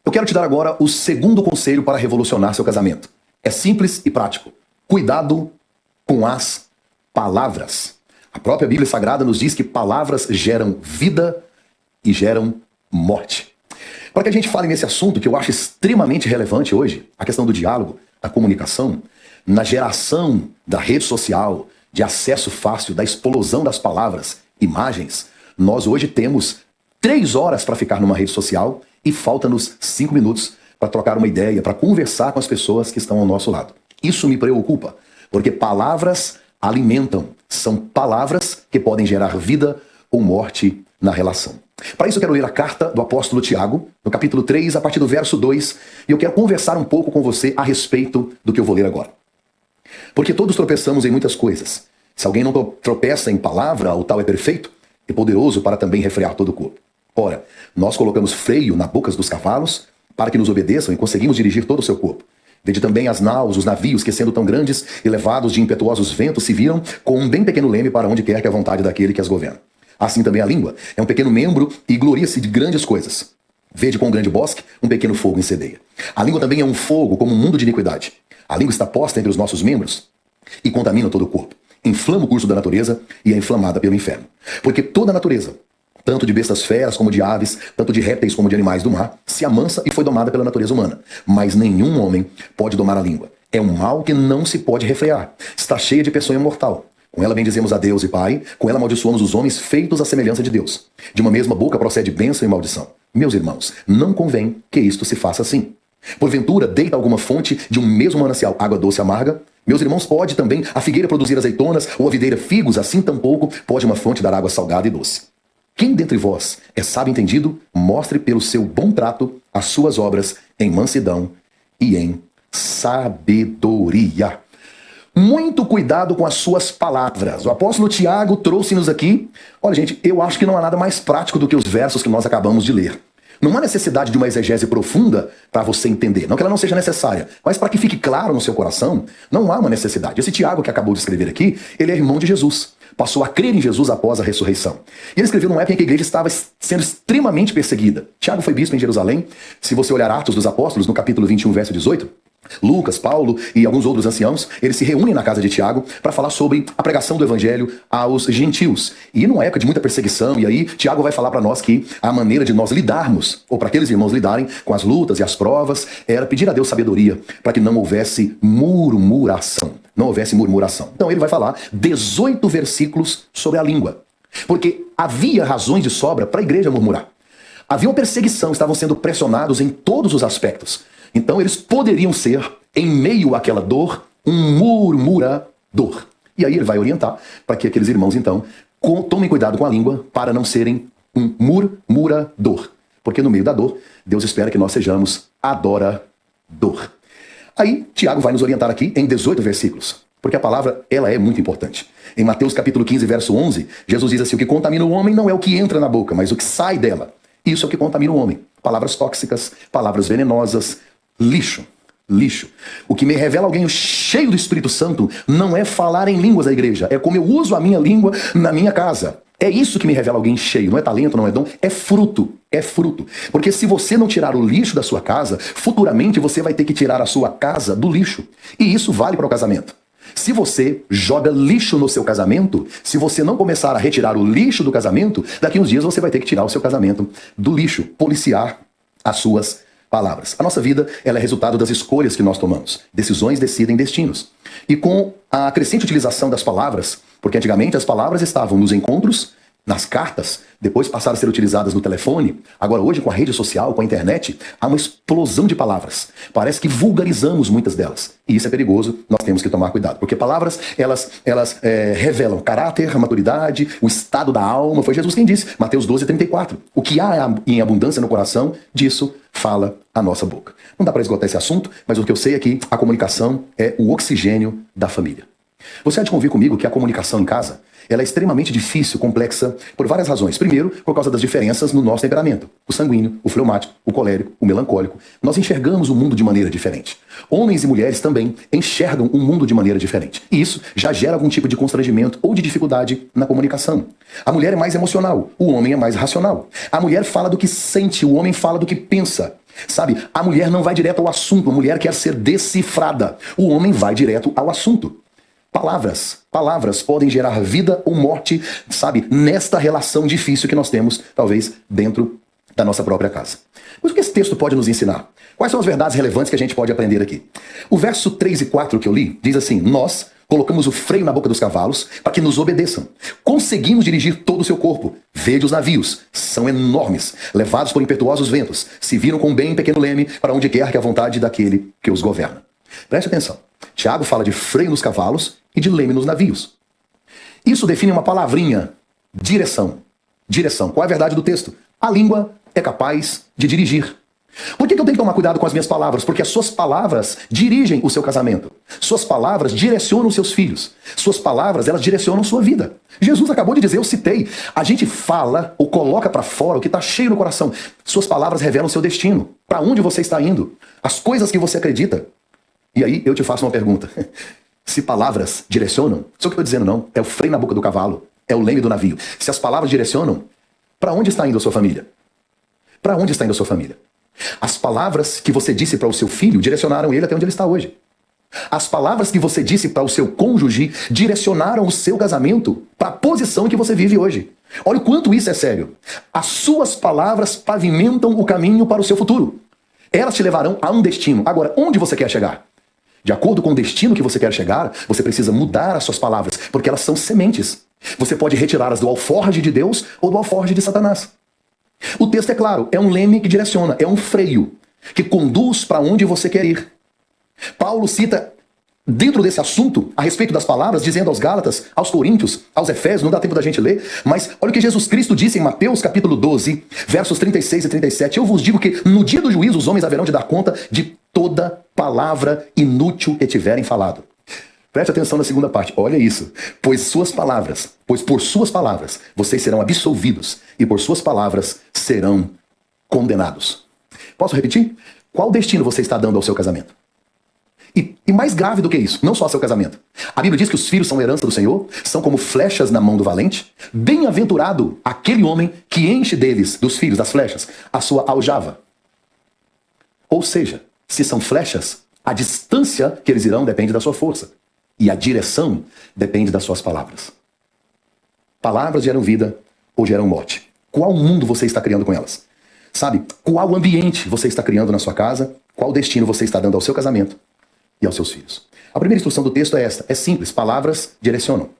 Eu quero te dar agora o segundo conselho para revolucionar seu casamento. É simples e prático. Cuidado com as palavras. A própria Bíblia Sagrada nos diz que palavras geram vida e geram morte. Para que a gente fale nesse assunto que eu acho extremamente relevante hoje, a questão do diálogo, da comunicação, na geração da rede social, de acesso fácil, da explosão das palavras, imagens, nós hoje temos 3 horas para ficar numa rede social e falta-nos 5 minutos para trocar uma ideia, para conversar com as pessoas que estão ao nosso lado. Isso me preocupa, porque palavras alimentam, são palavras que podem gerar vida ou morte na relação. Para isso eu quero ler a carta do apóstolo Tiago, no capítulo 3, a partir do verso 2, e eu quero conversar um pouco com você a respeito do que eu vou ler agora. Porque todos tropeçamos em muitas coisas. Se alguém não tropeça em palavra, o tal é perfeito e poderoso para também refrear todo o corpo. Ora, nós colocamos freio na bocas dos cavalos para que nos obedeçam e conseguimos dirigir todo o seu corpo. Vede também as naus, os navios que, sendo tão grandes e levados de impetuosos ventos, se viram com um bem pequeno leme para onde quer que a vontade daquele que as governa. Assim também a língua é um pequeno membro e gloria-se de grandes coisas. Vede com um grande bosque um pequeno fogo incendeia. A língua também é um fogo, como um mundo de iniquidade. A língua está posta entre os nossos membros e contamina todo o corpo. Inflama o curso da natureza e é inflamada pelo inferno. Porque toda a natureza, tanto de bestas feras como de aves, tanto de répteis como de animais do mar, se amansa e foi domada pela natureza humana. Mas nenhum homem pode domar a língua. É um mal que não se pode refrear. Está cheia de peçonha mortal. Com ela bendizemos a Deus e Pai, com ela amaldiçoamos os homens feitos à semelhança de Deus. De uma mesma boca procede bênção e maldição. Meus irmãos, não convém que isto se faça assim. Porventura, deita alguma fonte de um mesmo manancial água doce e amarga? Meus irmãos, pode também a figueira produzir azeitonas ou a videira figos? Assim tampouco pode uma fonte dar água salgada e doce. Quem dentre vós é sábio e entendido, mostre pelo seu bom trato as suas obras em mansidão e em sabedoria. Muito cuidado com as suas palavras. O apóstolo Tiago trouxe-nos aqui. Olha, gente, eu acho que não há nada mais prático do que os versos que nós acabamos de ler. Não há necessidade de uma exegese profunda para você entender. Não que ela não seja necessária, mas para que fique claro no seu coração, não há uma necessidade. Esse Tiago que acabou de escrever aqui, ele é irmão de Jesus. Passou a crer em Jesus após a ressurreição. E ele escreveu numa época em que a igreja estava sendo extremamente perseguida. Tiago foi bispo em Jerusalém. Se você olhar Atos dos Apóstolos, no capítulo 21, verso 18... Lucas, Paulo e alguns outros anciãos, eles se reúnem na casa de Tiago para falar sobre a pregação do evangelho aos gentios. E numa época de muita perseguição, e aí Tiago vai falar para nós que a maneira de nós lidarmos, ou para aqueles irmãos lidarem com as lutas e as provas, era pedir a Deus sabedoria para que não houvesse murmuração. Não houvesse murmuração. Então ele vai falar 18 versículos sobre a língua. Porque havia razões de sobra para a igreja murmurar. Havia uma perseguição, estavam sendo pressionados em todos os aspectos. Então eles poderiam ser, em meio àquela dor, um murmurador. E aí ele vai orientar para que aqueles irmãos, então, tomem cuidado com a língua para não serem um murmurador. Porque no meio da dor, Deus espera que nós sejamos adorador. Aí Tiago vai nos orientar aqui em 18 versículos. Porque a palavra, ela é muito importante. Em Mateus capítulo 15, verso 11, Jesus diz assim: o que contamina o homem não é o que entra na boca, mas o que sai dela. Isso é o que contamina o homem. Palavras tóxicas, palavras venenosas, lixo. O que me revela alguém cheio do Espírito Santo não é falar em línguas da igreja, é como eu uso a minha língua na minha casa. É isso que me revela alguém cheio, não é talento, não é dom, é fruto. É fruto. Porque se você não tirar o lixo da sua casa, futuramente você vai ter que tirar a sua casa do lixo. E isso vale para o casamento. Se você joga lixo no seu casamento, se você não começar a retirar o lixo do casamento, daqui uns dias você vai ter que tirar o seu casamento do lixo, policiar as suas palavras. A nossa vida, ela é resultado das escolhas que nós tomamos. Decisões decidem destinos. E com a crescente utilização das palavras, porque antigamente as palavras estavam nos encontros, nas cartas, depois passaram a ser utilizadas no telefone, agora hoje com a rede social, com a internet, há uma explosão de palavras. Parece que vulgarizamos muitas delas. E isso é perigoso, nós temos que tomar cuidado. Porque palavras, elas revelam caráter, maturidade, o estado da alma. Foi Jesus quem disse, Mateus 12, 34. O que há em abundância no coração, disso fala a nossa boca. Não dá para esgotar esse assunto, mas o que eu sei é que a comunicação é o oxigênio da família. Você há de convir comigo que a comunicação em casa, ela é extremamente difícil, complexa, por várias razões. Primeiro, por causa das diferenças no nosso temperamento. O sanguíneo, o fleumático, o colérico, o melancólico. Nós enxergamos o mundo de maneira diferente. Homens e mulheres também enxergam o mundo de maneira diferente. E isso já gera algum tipo de constrangimento ou de dificuldade na comunicação. A mulher é mais emocional, o homem é mais racional. A mulher fala do que sente, o homem fala do que pensa. Sabe, a mulher não vai direto ao assunto, a mulher quer ser decifrada. O homem vai direto ao assunto. Palavras podem gerar vida ou morte, sabe, nesta relação difícil que nós temos, talvez, dentro da nossa própria casa. Mas o que esse texto pode nos ensinar? Quais são as verdades relevantes que a gente pode aprender aqui? O verso 3 e 4 que eu li, diz assim: nós colocamos o freio na boca dos cavalos para que nos obedeçam. Conseguimos dirigir todo o seu corpo. Vede os navios, são enormes, levados por impetuosos ventos. Se viram com bem pequeno leme para onde quer que a vontade daquele que os governa. Preste atenção. Tiago fala de freio nos cavalos e de leme nos navios. Isso define uma palavrinha: direção. Direção. Qual é a verdade do texto? A língua é capaz de dirigir. Por que eu tenho que tomar cuidado com as minhas palavras? Porque as suas palavras dirigem o seu casamento. Suas palavras direcionam seus filhos. Suas palavras, elas direcionam sua vida. Jesus acabou de dizer, eu citei, a gente fala ou coloca para fora o que está cheio no coração. Suas palavras revelam seu destino. Para onde você está indo? As coisas que você acredita. E aí eu te faço uma pergunta. Se palavras direcionam, isso é o que eu estou dizendo não, é o freio na boca do cavalo, é o leme do navio. Se as palavras direcionam, para onde está indo a sua família? Para onde está indo a sua família? As palavras que você disse para o seu filho direcionaram ele até onde ele está hoje. As palavras que você disse para o seu cônjuge direcionaram o seu casamento para a posição em que você vive hoje. Olha o quanto isso é sério. As suas palavras pavimentam o caminho para o seu futuro. Elas te levarão a um destino. Agora, onde você quer chegar? De acordo com o destino que você quer chegar, você precisa mudar as suas palavras, porque elas são sementes. Você pode retirá-las do alforje de Deus ou do alforje de Satanás. O texto é claro, é um leme que direciona, é um freio que conduz para onde você quer ir. Paulo cita, dentro desse assunto, a respeito das palavras, dizendo aos Gálatas, aos Coríntios, aos Efésios, não dá tempo da gente ler, mas olha o que Jesus Cristo disse em Mateus capítulo 12, versos 36 e 37. Eu vos digo que no dia do juízo os homens haverão de dar conta de toda palavra inútil que tiverem falado. Preste atenção na segunda parte. Olha isso. Pois por suas palavras, vocês serão absolvidos e por suas palavras serão condenados. Posso repetir? Qual destino você está dando ao seu casamento? E mais grave do que isso, não só ao seu casamento. A Bíblia diz que os filhos são herança do Senhor, são como flechas na mão do valente. Bem-aventurado aquele homem que enche deles, dos filhos, das flechas, a sua aljava. Ou seja, se são flechas, a distância que eles irão depende da sua força. E a direção depende das suas palavras. Palavras geram vida ou geram morte. Qual mundo você está criando com elas? Sabe, qual ambiente você está criando na sua casa? Qual destino você está dando ao seu casamento e aos seus filhos? A primeira instrução do texto é esta. É simples, palavras direcionam.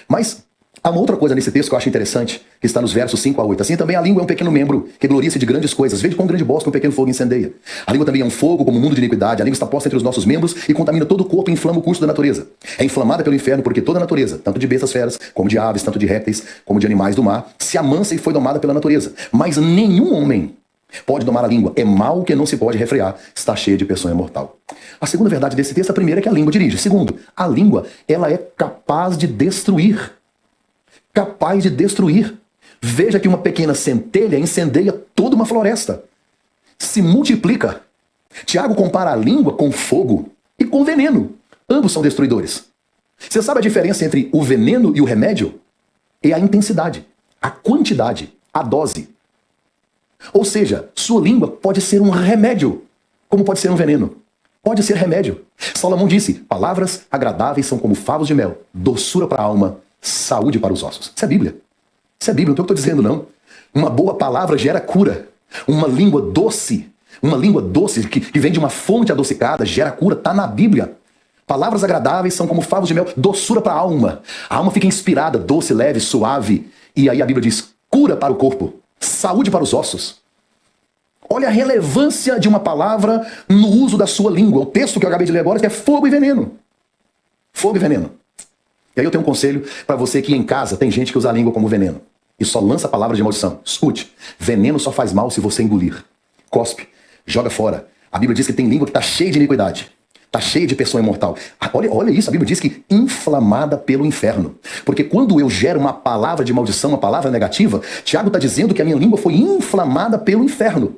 Mas há uma outra coisa nesse texto que eu acho interessante, que está nos versos 5 a 8. Assim também a língua é um pequeno membro que gloria-se de grandes coisas. Veja como um grande bosque um pequeno fogo incendeia. A língua também é um fogo como um mundo de iniquidade. A língua está posta entre os nossos membros e contamina todo o corpo e inflama o curso da natureza. É inflamada pelo inferno porque toda a natureza, tanto de bestas feras, como de aves, tanto de répteis, como de animais do mar, se amansa e foi domada pela natureza. Mas nenhum homem pode domar a língua. É mal que não se pode refrear. Está cheia de peçonha mortal. A segunda verdade desse texto, a primeira é que a língua dirige. Segundo, a língua, ela é capaz de destruir. Capaz de destruir. Veja que uma pequena centelha incendeia toda uma floresta. Se multiplica. Tiago compara a língua com fogo e com veneno. Ambos são destruidores. Você sabe a diferença entre o veneno e o remédio? É a intensidade, a quantidade, a dose. Ou seja, sua língua pode ser um remédio, como pode ser um veneno. Pode ser remédio. Salomão disse, palavras agradáveis são como favos de mel, doçura para a alma, saúde para os ossos. Isso é Bíblia. Isso é Bíblia, não é o que eu estou dizendo, não. Uma boa palavra gera cura. Uma língua doce que vem de uma fonte adocicada, gera cura, está na Bíblia. Palavras agradáveis são como favos de mel, doçura para a alma. A alma fica inspirada, doce, leve, suave. E aí a Bíblia diz, cura para o corpo, saúde para os ossos. Olha a relevância de uma palavra no uso da sua língua. O texto que eu acabei de ler agora é fogo e veneno. Fogo e veneno. E aí eu tenho um conselho para você que em casa tem gente que usa a língua como veneno. E só lança palavras de maldição. Escute, veneno só faz mal se você engolir. Cospe, joga fora. A Bíblia diz que tem língua que está cheia de iniquidade. Está cheia de peçonha mortal. Olha isso, a Bíblia diz que inflamada pelo inferno. Porque quando eu gero uma palavra de maldição, uma palavra negativa, Tiago está dizendo que a minha língua foi inflamada pelo inferno.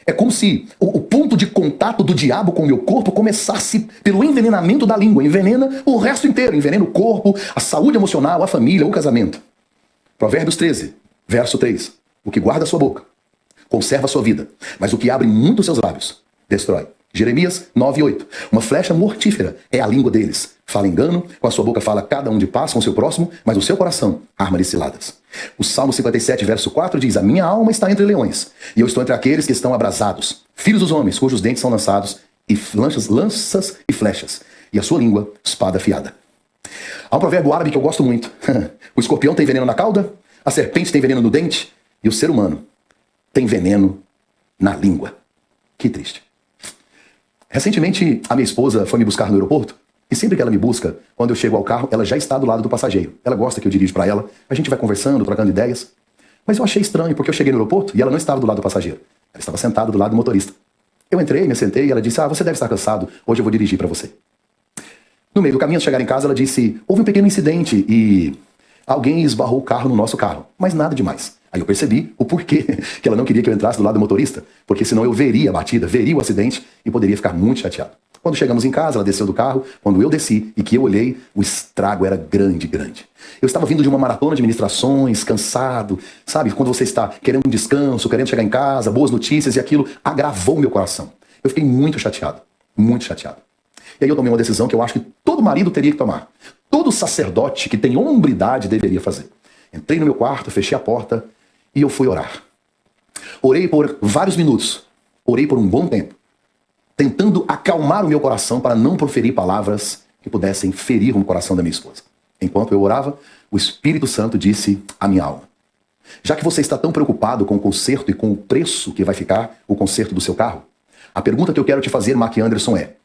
É como se o ponto de contato do diabo com o meu corpo começasse pelo envenenamento da língua. Envenena o resto inteiro. Envenena o corpo, a saúde emocional, a família, o casamento. Provérbios 13, verso 3. O que guarda a sua boca, conserva a sua vida, mas o que abre muito seus lábios, destrói. Jeremias 9:8. Uma flecha mortífera é a língua deles. Fala engano, com a sua boca fala cada um de paz com o seu próximo, mas o seu coração arma-lhe ciladas. O Salmo 57, verso 4 diz: a minha alma está entre leões, e eu estou entre aqueles que estão abrasados, filhos dos homens, cujos dentes são lançados, e lanças e flechas, e a sua língua, espada afiada. Há um provérbio árabe que eu gosto muito. O escorpião tem veneno na cauda, a serpente tem veneno no dente, e o ser humano tem veneno na língua. Que triste. Recentemente, a minha esposa foi me buscar no aeroporto, e sempre que ela me busca, quando eu chego ao carro, ela já está do lado do passageiro. Ela gosta que eu dirijo para ela, a gente vai conversando, trocando ideias. Mas eu achei estranho, porque eu cheguei no aeroporto e ela não estava do lado do passageiro. Ela estava sentada do lado do motorista. Eu entrei, me sentei e ela disse: você deve estar cansado, hoje eu vou dirigir para você. No meio do caminho, ao chegar em casa, ela disse: houve um pequeno incidente e alguém esbarrou o carro no nosso carro, mas nada demais. Aí eu percebi o porquê que ela não queria que eu entrasse do lado do motorista, porque senão eu veria a batida, veria o acidente e poderia ficar muito chateado. Quando chegamos em casa, ela desceu do carro. Quando eu desci e que eu olhei, o estrago era grande, grande. Eu estava vindo de uma maratona de ministrações, cansado, sabe? Quando você está querendo um descanso, querendo chegar em casa, boas notícias, e aquilo agravou o meu coração. Eu fiquei muito chateado, muito chateado. E aí eu tomei uma decisão que eu acho que todo marido teria que tomar. Todo sacerdote que tem hombridade deveria fazer. Entrei no meu quarto, fechei a porta e eu fui orar. Orei por vários minutos, orei por um bom tempo, tentando acalmar o meu coração para não proferir palavras que pudessem ferir o coração da minha esposa. Enquanto eu orava, o Espírito Santo disse à minha alma: já que você está tão preocupado com o conserto e com o preço que vai ficar o conserto do seu carro, a pergunta que eu quero te fazer, Mark Anderson, é: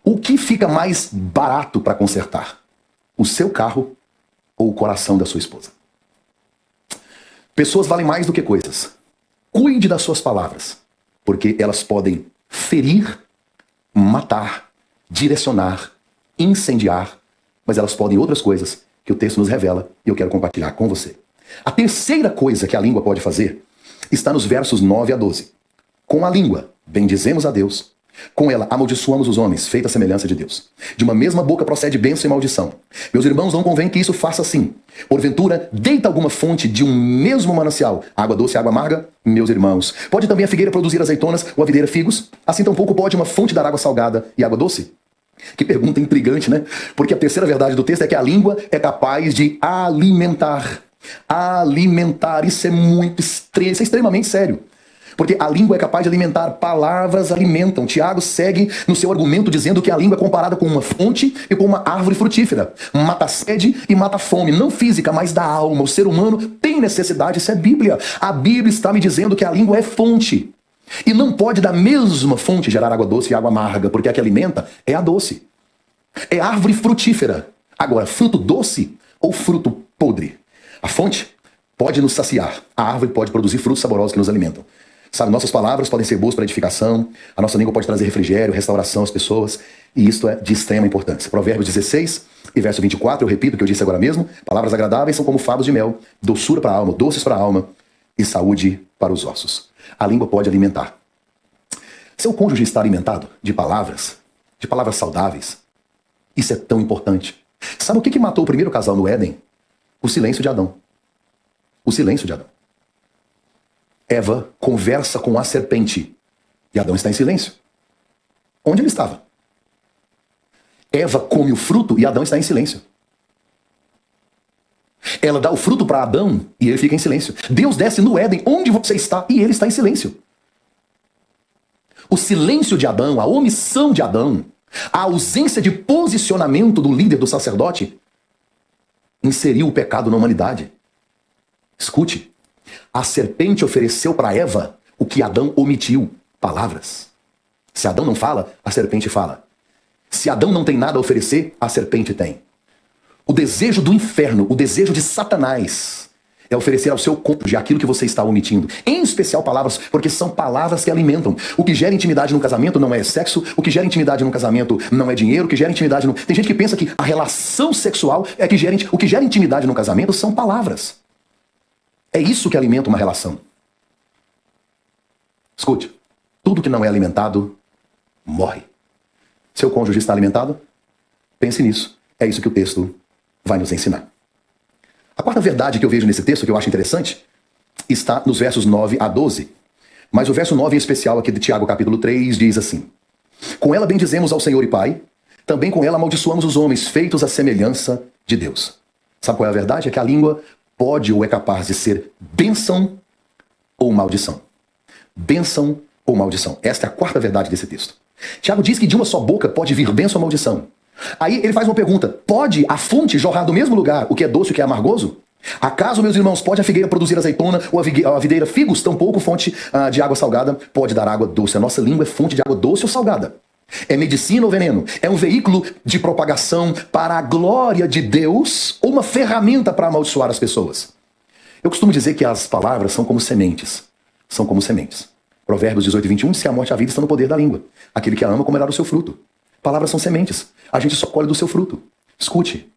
o que fica mais barato para consertar? O seu carro ou o coração da sua esposa? Pessoas valem mais do que coisas. Cuide das suas palavras, porque elas podem ferir, matar, direcionar, incendiar, mas elas podem outras coisas que o texto nos revela e eu quero compartilhar com você. A terceira coisa que a língua pode fazer está nos versos 9 a 12. Com a língua, bendizemos a Deus. Com ela, amaldiçoamos os homens, feita a semelhança de Deus. De uma mesma boca procede bênção e maldição. Meus irmãos, não convém que isso faça assim. Porventura, deita alguma fonte de um mesmo manancial, água doce e água amarga? Meus irmãos, pode também a figueira produzir azeitonas ou a videira figos? Assim tampouco pode uma fonte dar água salgada e água doce? Que pergunta intrigante, né? Porque a terceira verdade do texto é que a língua é capaz de alimentar. Alimentar, isso é extremamente sério. Porque a língua é capaz de alimentar, palavras alimentam. Tiago segue no seu argumento dizendo que a língua é comparada com uma fonte e com uma árvore frutífera. Mata a sede e mata a fome, não física, mas da alma. O ser humano tem necessidade, isso é Bíblia. A Bíblia está me dizendo que a língua é fonte. E não pode da mesma fonte gerar água doce e água amarga, porque a que alimenta é a doce. É árvore frutífera. Agora, fruto doce ou fruto podre? A fonte pode nos saciar. A árvore pode produzir frutos saborosos que nos alimentam. Sabe, nossas palavras podem ser boas para edificação, a nossa língua pode trazer refrigério, restauração às pessoas, e isto é de extrema importância. Provérbios 16 e verso 24, eu repito o que eu disse agora mesmo: palavras agradáveis são como favos de mel, doçura para a alma, doces para a alma e saúde para os ossos. A língua pode alimentar. Seu cônjuge está alimentado de palavras saudáveis. Isso é tão importante. Sabe o que matou o primeiro casal no Éden? O silêncio de Adão. O silêncio de Adão. Eva conversa com a serpente e Adão está em silêncio. Onde ele estava? Eva come o fruto e Adão está em silêncio. Ela dá o fruto para Adão e ele fica em silêncio. Deus desce no Éden, onde você está, e ele está em silêncio. O silêncio de Adão, a omissão de Adão, a ausência de posicionamento do líder, do sacerdote, inseriu o pecado na humanidade. Escute. A serpente ofereceu para Eva o que Adão omitiu: palavras. Se Adão não fala, a serpente fala. Se Adão não tem nada a oferecer, a serpente tem. O desejo do inferno, o desejo de Satanás, é oferecer ao seu cônjuge aquilo que você está omitindo. Em especial palavras, porque são palavras que alimentam. O que gera intimidade no casamento não é sexo, o que gera intimidade no casamento não é dinheiro, o que gera intimidade no... Tem gente que pensa que a relação sexual é que gera... O que gera intimidade no casamento são palavras. É isso que alimenta uma relação. Escute, tudo que não é alimentado, morre. Seu cônjuge está alimentado? Pense nisso. É isso que o texto vai nos ensinar. A quarta verdade que eu vejo nesse texto, que eu acho interessante, está nos versos 9 a 12. Mas o verso 9 em especial aqui de Tiago capítulo 3 diz assim: com ela bendizemos ao Senhor e Pai, também com ela amaldiçoamos os homens feitos à semelhança de Deus. Sabe qual é a verdade? É que a língua pode ou é capaz de ser bênção ou maldição. Bênção ou maldição. Esta é a quarta verdade desse texto. Tiago diz que de uma só boca pode vir bênção ou maldição. Aí ele faz uma pergunta: pode a fonte jorrar do mesmo lugar o que é doce e o que é amargoso? Acaso, meus irmãos, pode a figueira produzir azeitona ou a videira figos? Tampouco fonte de água salgada pode dar água doce. A nossa língua é fonte de água doce ou salgada. É medicina ou veneno? É um veículo de propagação para a glória de Deus ou uma ferramenta para amaldiçoar as pessoas? Eu costumo dizer que as palavras são como sementes. São como sementes. Provérbios 18 e 21, se a morte e a vida estão no poder da língua. Aquele que a ama comerá do seu fruto. Palavras são sementes. A gente só colhe do seu fruto. Escute,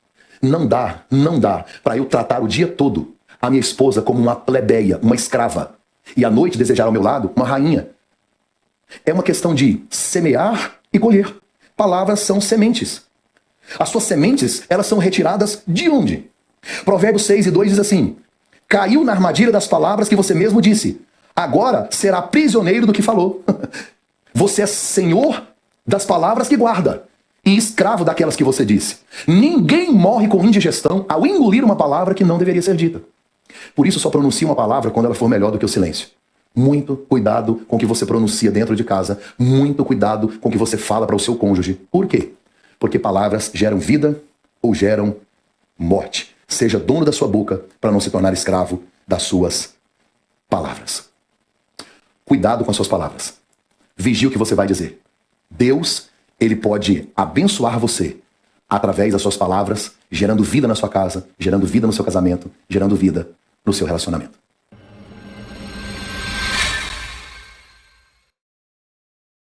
não dá para eu tratar o dia todo a minha esposa como uma plebeia, uma escrava, e à noite desejar ao meu lado uma rainha. É uma questão de semear e colher. Palavras são sementes. As suas sementes, elas são retiradas de onde? Provérbios 6 e 2 diz assim: caiu na armadilha das palavras que você mesmo disse. Agora será prisioneiro do que falou. Você é senhor das palavras que guarda e escravo daquelas que você disse. Ninguém morre com indigestão ao engolir uma palavra que não deveria ser dita. Por isso só pronuncie uma palavra quando ela for melhor do que o silêncio. Muito cuidado com o que você pronuncia dentro de casa. Muito cuidado com o que você fala para o seu cônjuge. Por quê? Porque palavras geram vida ou geram morte. Seja dono da sua boca para não se tornar escravo das suas palavras. Cuidado com as suas palavras. Vigie o que você vai dizer. Deus, ele pode abençoar você através das suas palavras, gerando vida na sua casa, gerando vida no seu casamento, gerando vida no seu relacionamento.